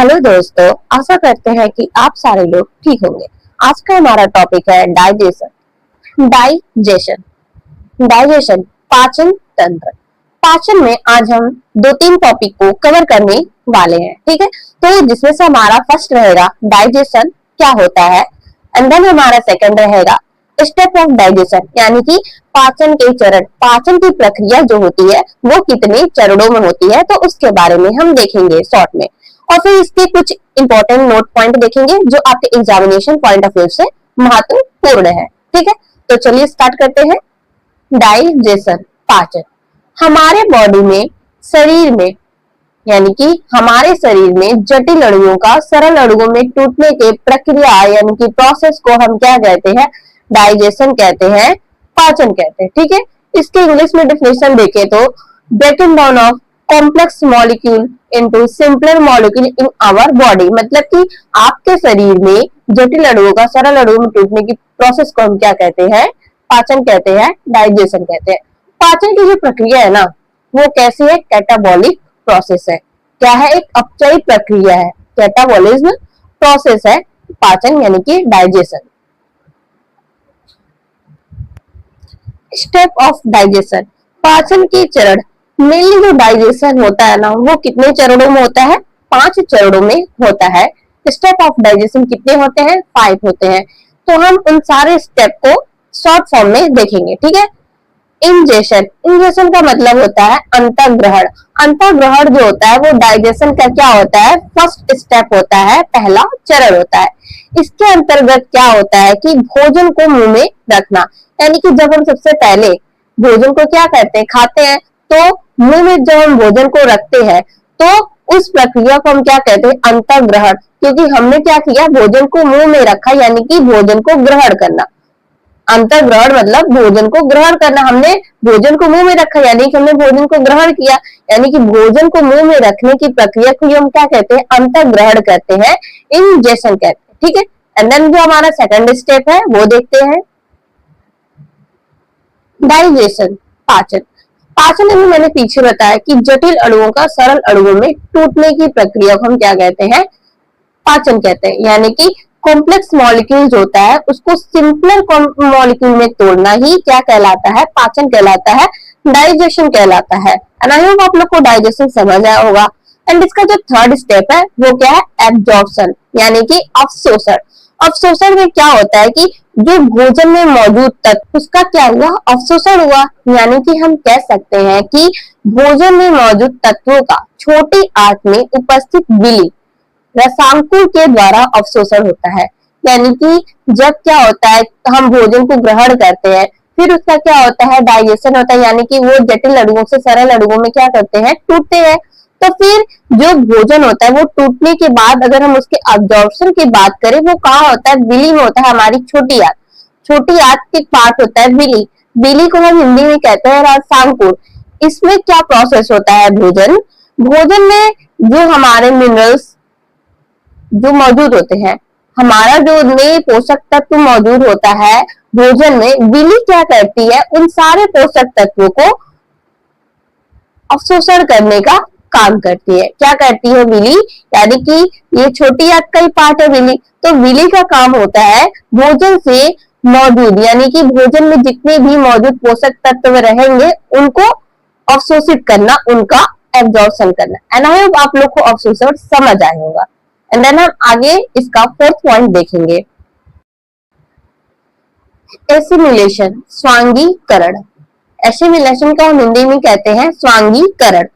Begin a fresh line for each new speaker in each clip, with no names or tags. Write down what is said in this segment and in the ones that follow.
Hello दोस्तों, आशा करते हैं कि आप सारे लोग ठीक होंगे। आज का हमारा टॉपिक है डाइजेशन। डाइजेशन पाचन तंत्र। पाचन में आज हम दो तीन टॉपिक को कवर करने वाले हैं, ठीक है। तो जिसमें से हमारा फर्स्ट रहेगा डाइजेशन क्या होता है, एंड देन हमारा सेकंड रहेगा स्टेप ऑफ डाइजेशन, यानी कि पाचन के चरण, पाचन की प्रक्रिया जो होती है वो कितने चरणों में होती है, तो उसके बारे में हम देखेंगे शॉर्ट में। और फिर इसके कुछ इंपॉर्टेंट नोट पॉइंट देखेंगे जो आपके एग्जामिनेशन पॉइंट ऑफ व्यू से महत्वपूर्ण है, ठीक है। तो चलिए स्टार्ट करते हैं। डाइजेशन, पाचन। हमारे बॉडी में, शरीर में, यानी कि हमारे शरीर में जटिल अणुओं का सरल अणुओं में टूटने के प्रक्रिया यानी कि प्रोसेस को हम क्या कहते हैं, डाइजेशन कहते हैं, पाचन कहते हैं, ठीक है। इसके इंग्लिश में डेफिनेशन देखें तो breaking down of complex molecule into simpler molecule in our body, मतलब कि आपके शरीर में जटिल अणुओं का सरल अणुओं में टूटने की प्रोसेस को हम क्या कहते हैं, पाचन कहते हैं, डाइजेशन कहते हैं। पाचन की जो प्रक्रिया है ना, वो कैसी है, कैटाबॉलिक प्रोसेस है। क्या है, एक अपचयी प्रक्रिया है, कैटाबॉलिज्म प्रोसेस है पाचन यानी कि डाइजेशन। स्टेप ऑफ डाइजेशन, पाचन के चरण। मेनली जो डाइजेशन होता है ना, वो कितने चरणों में होता है, 5 चरणों में होता है। स्टेप ऑफ डाइजेशन कितने होते हैं, 5 होते हैं। तो हम उन सारे स्टेप को शॉर्ट फॉर्म में देखेंगे, ठीक है। इंजेशन, इंजेशन का मतलब होता है अंतर्ग्रहण। अंतर्ग्रहण जो होता है वो डाइजेशन का क्या होता है, फर्स्ट स्टेप होता है, पहला चरण होता है। इसके अंतर्गत क्या होता है कि भोजन को मुंह में रखना, यानी कि जब हम सबसे पहले भोजन को क्या करते हैं, खाते हैं, तो मुंह में जब हम भोजन को रखते हैं तो उस प्रक्रिया को हम क्या कहते हैं, अंतर्ग्रहण। क्योंकि हमने क्या किया, भोजन को मुंह में रखा, यानी कि भोजन को ग्रहण करना। अंतर्ग्रहण मतलब भोजन को ग्रहण करना। हमने भोजन को मुंह में रखा यानी कि हमने भोजन को ग्रहण किया, यानी कि भोजन को मुंह में रखने की प्रक्रिया को हम क्या कहते हैं, अंतर्ग्रहण कहते हैं, इंजेशन कहते हैं, ठीक है। एंड देन जो हमारा सेकंड स्टेप है वो देखते हैं, डाइजेशन, पाचन। पाचन में मैंने पीछे बताया कि जटिल अणुओं का सरल अणुओं में टूटने की प्रक्रिया को हम क्या कहते हैं, पाचन कहते हैं। यानी कि कॉम्प्लेक्स मॉलिक्यूल्स होता है उसको सिंपलर मॉलिक्यूल में तोड़ना ही क्या कहलाता है, पाचन कहलाता है, डाइजेशन कहलाता है। एंड आई होप आप लोग को डाइजेशन समझ आया होगा। एंड इसका जो थर्ड स्टेप है वो क्या है, एब्जॉर्प्शन, यानी कि अवशोषण। अवशोषण में क्या होता है कि जो भोजन में मौजूद तत्व उसका क्या हुआ, अवशोषण हुआ। यानी कि हम कह सकते हैं कि भोजन में मौजूद तत्वों का छोटी आंत में उपस्थित बिली रसांकुर के द्वारा अवशोषण होता है। यानी कि जब क्या होता है, हम भोजन को ग्रहण करते हैं, फिर उसका क्या होता है, डाइजेशन होता है, यानी कि वो जटिल अणुओं से सरल अणुओं में क्या करते हैं, टूटते हैं। तो फिर जो भोजन होता है वो टूटने के बाद अगर हम उसके अब्जॉर्प्शन की बात करें, वो कहाँ होता है, बिली में होता है, हमारी छोटी आंत। छोटी आंत के पार्ट होता है बिली। बिली को हम हिंदी में कहते हैं रसांकुर। इसमें क्या प्रोसेस होता है, भोजन में जो हमारे मिनरल्स जो मौजूद होते हैं, हमारा जो में पोषक तत्व मौजूद होता है भोजन में, बिली क्या करती है, उन सारे पोषक तत्वों को अवशोषण करने का काम करती है। क्या करती है बिली, यानी कि ये छोटी आंत का ही पार्ट है बिली। तो बिली का काम होता है भोजन से मौजूद, यानी कि भोजन में जितने भी मौजूद पोषक तत्व रहेंगे उनको अवशोषित करना, उनका एब्जॉर्प्शन करना। एंड आई होप आप लोग को अवशोषण समझ आया होगा। एंड देन हम आगे इसका फोर्थ पॉइंट देखेंगे, एसिमिलेशन, स्वांगीकरण। एसिमिलेशन का हम हिंदी में कहते हैं स्वांगीकरण।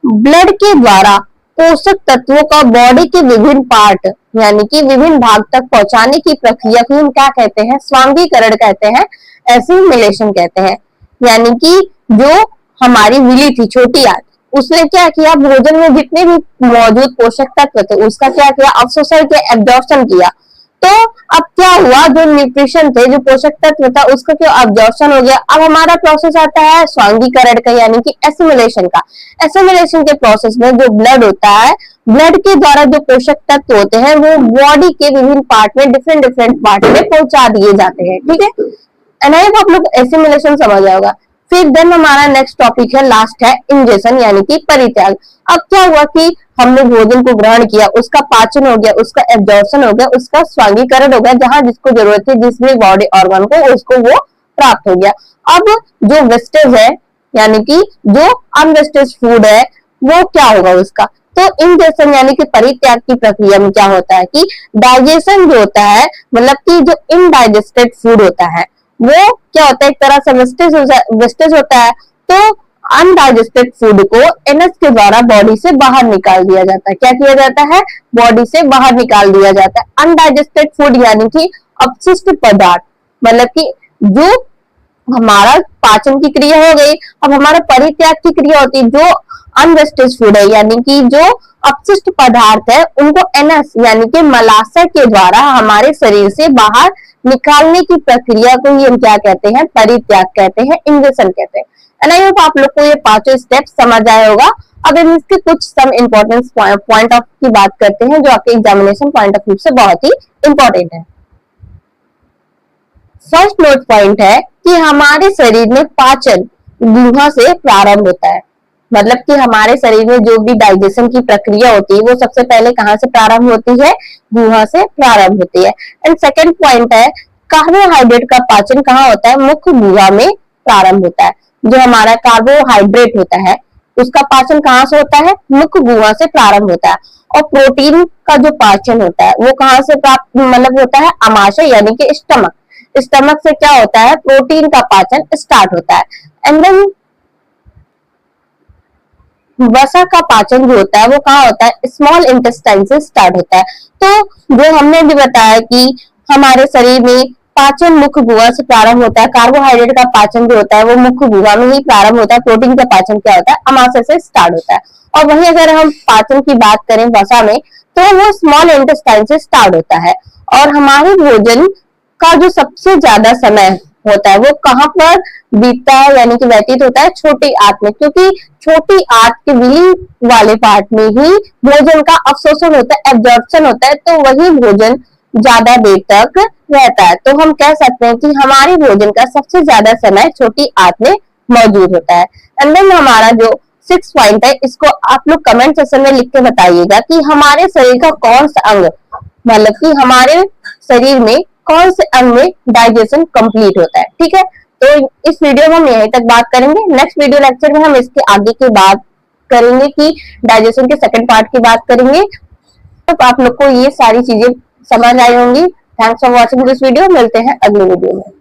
ब्लड के द्वारा पोषक तत्वों का बॉडी के विभिन्न पार्ट यानी कि विभिन्न भाग तक पहुंचाने की प्रक्रिया को हम क्या कहते हैं, स्वांगीकरण कहते हैं, एसिमिलेशन कहते हैं। यानी कि जो हमारी विली थी छोटी आंत, उसने क्या किया, भोजन में जितने भी मौजूद पोषक तत्व थे उसका क्या किया, अवशोषण किया, एब्जॉर्प्शन किया। तो अब क्या हुआ, जो न्यूट्रिशन थे, जो पोषक तत्व था, उसका क्या एब्जॉर्प्शन हो गया। अब हमारा प्रोसेस आता है स्वांगीकरण का, यानी कि एसिमिलेशन का। एसिमिलेशन के प्रोसेस में जो ब्लड होता है, ब्लड के द्वारा जो पोषक तत्व होते हैं वो बॉडी के विभिन्न पार्ट में, डिफरेंट पार्ट में पहुंचा दिए जाते हैं, ठीक है। एंड आई होप आप लोग एसिमिलेशन समझ आएगा। फिर देन हमारा नेक्स्ट टॉपिक है, लास्ट है इंजेशन यानी कि परित्याग। अब क्या हुआ कि हमने भोजन को ग्रहण किया, उसका पाचन हो गया, उसका एब्जॉर्प्शन हो गया, उसका स्वांगीकरण हो गया, जहां जिसको जरूरत है जिस भी बॉडी ऑर्गन को उसको वो प्राप्त हो गया। अब जो वेस्टेज है यानी कि जो अनवेस्टेज फूड है वो क्या होगा उसका, तो इंजेशन यानी कि परित्याग की प्रक्रिया में क्या होता है कि डाइजेशन जो होता है, मतलब कि जो इनडाइजेस्टेड फूड होता है वो क्या होता है, एक तरह से वेस्टेज होता है। तो अनडाइजेस्टेड फूड को एनएस के द्वारा बॉडी से बाहर निकाल दिया जाता है। क्या किया जाता है, बॉडी से बाहर निकाल दिया जाता है। अनडाइजेस्टेड फूड यानी कि अपशिष्ट पदार्थ, मतलब कि जो हमारा पाचन की क्रिया हो गई, अब हमारा परित्याग की क्रिया होती है, जो अनवेस्टेज फूड है यानी कि जो अपशिष्ट पदार्थ है उनको एनएस यानी कि मलाशय के द्वारा हमारे शरीर से बाहर निकालने की प्रक्रिया को ही हम क्या कहते हैं, परित्याग कहते हैं, इंजेशन कहते हैं। एंड आई होप आप लोग को ये पांचों स्टेप समझ आया होगा। अब हम इसके कुछ सम इम्पोर्टेंस पॉइंट ऑफ की बात करते हैं जो आपके एग्जामिनेशन पॉइंट ऑफ व्यू से बहुत ही इंपॉर्टेंट है। फर्स्ट नोट पॉइंट है कि हमारे शरीर में पाचन गुहा से प्रारंभ होता है, मतलब कि हमारे शरीर में जो भी डाइजेशन की प्रक्रिया होती है वो सबसे पहले कहां से प्रारंभ होती है, गुहा से प्रारंभ होती है। एंड सेकंड पॉइंट है, कार्बोहाइड्रेट का पाचन कहाँ होता है, मुख्य गुहा में प्रारंभ होता है। जो हमारा कार्बोहाइड्रेट होता है उसका पाचन कहाँ से होता है, मुख्य गुहा से प्रारंभ होता है। और प्रोटीन का जो पाचन होता है वो कहाँ से प्राप्त मतलब होता है, आमाशय यानी कि स्टमक। स्टमक से क्या होता है, प्रोटीन का पाचन स्टार्ट होता है। एंड देन वसा का पाचन जो होता है वो कहाँ होता है, स्मॉल इंटेस्टाइन से स्टार्ट होता है। तो जो हमने भी बताया कि हमारे शरीर में पाचन मुख्य गुहा से प्रारंभ होता है, कार्बोहाइड्रेट का पाचन जो होता है वो मुख्य गुहा में ही प्रारंभ होता है, प्रोटीन का पाचन क्या होता है, अमाशय से स्टार्ट होता है। और वहीं अगर हम पाचन की बात करें वसा में, तो वो स्मॉल इंटेस्टाइन से स्टार्ट होता है। और हमारे भोजन का जो सबसे ज्यादा समय होता है वो कहाँ पर बीतता है, यानी कि व्यतीत होता है छोटी आंत में, क्योंकि छोटी आंत के विली वाले पार्ट में ही भोजन का अवशोषण होता है, एब्जॉर्प्शन होता है, तो वही भोजन ज्यादा देर तक रहता है। तो हम कह सकते हैं कि हमारे भोजन का सबसे ज्यादा समय छोटी आंत में मौजूद होता है। एंड देन हमारा जो 6 पॉइंट है इसको आप लोग कमेंट सेक्शन में लिख के बताइएगा कि हमारे शरीर का कौन सा अंग, मतलब कि हमारे शरीर में कौन से अंग में डाइजेशन कंप्लीट होता है। ठीक है, तो इस वीडियो में हम यहीं तक बात करेंगे। नेक्स्ट वीडियो लेक्चर में हम इसके आगे की बात करेंगे कि डाइजेशन के सेकंड पार्ट की बात करेंगे। तो आप लोग को ये सारी चीजें समझ आई होंगी। Thanks for watching this video, मिलते हैं अगले वीडियो में।